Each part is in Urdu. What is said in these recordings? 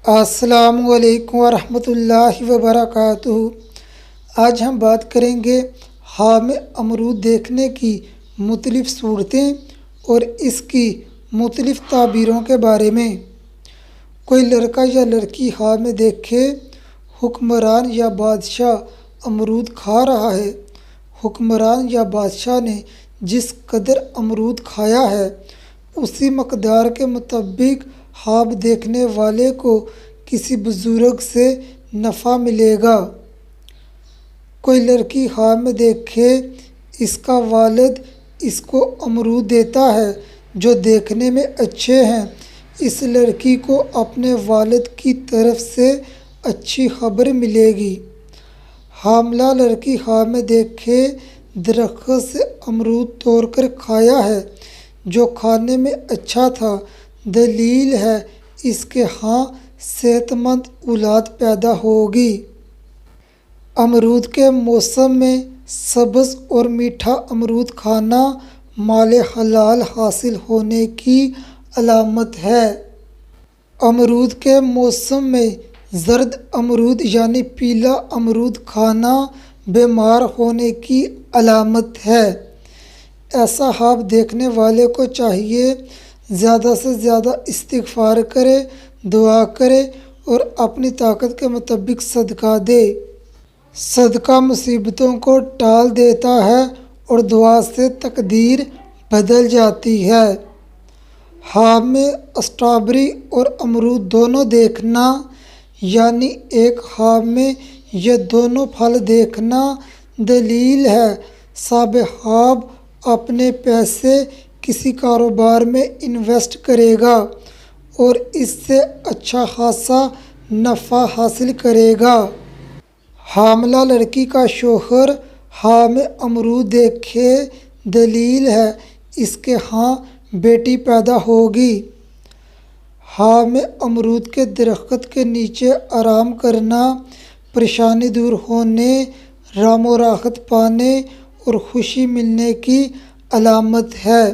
السلام علیکم ورحمۃ اللہ وبرکاتہ۔ آج ہم بات کریں گے حامِ امرود دیکھنے کی مختلف صورتیں اور اس کی مختلف تعبیروں کے بارے میں۔ کوئی لڑکا یا لڑکی حامِ دیکھے حکمران یا بادشاہ امرود کھا رہا ہے۔ حکمران یا بادشاہ نے جس قدر امرود کھایا ہے اسی مقدار کے مطابق خواب دیکھنے والے کو کسی بزرگ سے نفع ملے گا۔ کوئی لڑکی خواب میں دیکھے اس کا والد اس کو امرود دیتا ہے جو دیکھنے میں اچھے ہیں، اس لڑکی کو اپنے والد کی طرف سے اچھی خبر ملے گی۔ حاملہ لڑکی خواب میں دیکھے درخت سے امرود توڑ کر کھایا ہے جو کھانے میں اچھا تھا، دلیل ہے اس کے ہاں صحت مند اولاد پیدا ہوگی۔ امرود کے موسم میں سبز اور میٹھا امرود کھانا مال حلال حاصل ہونے کی علامت ہے۔ امرود کے موسم میں زرد امرود یعنی پیلا امرود کھانا بیمار ہونے کی علامت ہے۔ ایسا خواب دیکھنے والے کو چاہیے زیادہ سے زیادہ استغفار کرے، دعا کرے اور اپنی طاقت کے مطابق صدقہ دے۔ صدقہ مصیبتوں کو ٹال دیتا ہے اور دعا سے تقدیر بدل جاتی ہے۔ خواب میں اسٹرابیری اور امرود دونوں دیکھنا یعنی ایک خواب میں یہ دونوں پھل دیکھنا دلیل ہے صاحب خواب اپنے پیسے کسی کاروبار میں انویسٹ کرے گا اور اس سے اچھا خاصا نفع حاصل کرے گا۔ حاملہ لڑکی کا شوہر خواب میں امرود دیکھے دلیل ہے اس کے ہاں بیٹی پیدا ہوگی۔ خواب میں امرود کے درخت کے نیچے آرام کرنا پریشانی دور ہونے، رام و راحت پانے اور خوشی ملنے کی علامت ہے۔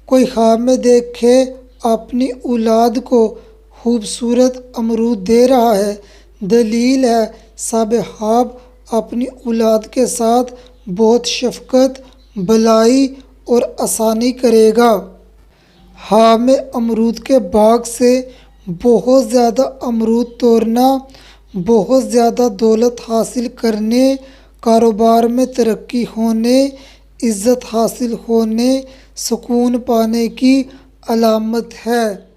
کوئی خواب میں دیکھے اپنی اولاد کو خوبصورت امرود دے رہا ہے، دلیل ہے صاحب خواب اپنی اولاد کے ساتھ بہت شفقت، بھلائی اور آسانی کرے گا۔ خواب میں امرود کے باغ سے بہت زیادہ امرود توڑنا بہت زیادہ دولت حاصل کرنے، کاروبار میں ترقی ہونے، عزت حاصل ہونے، سکون پانے کی علامت ہے۔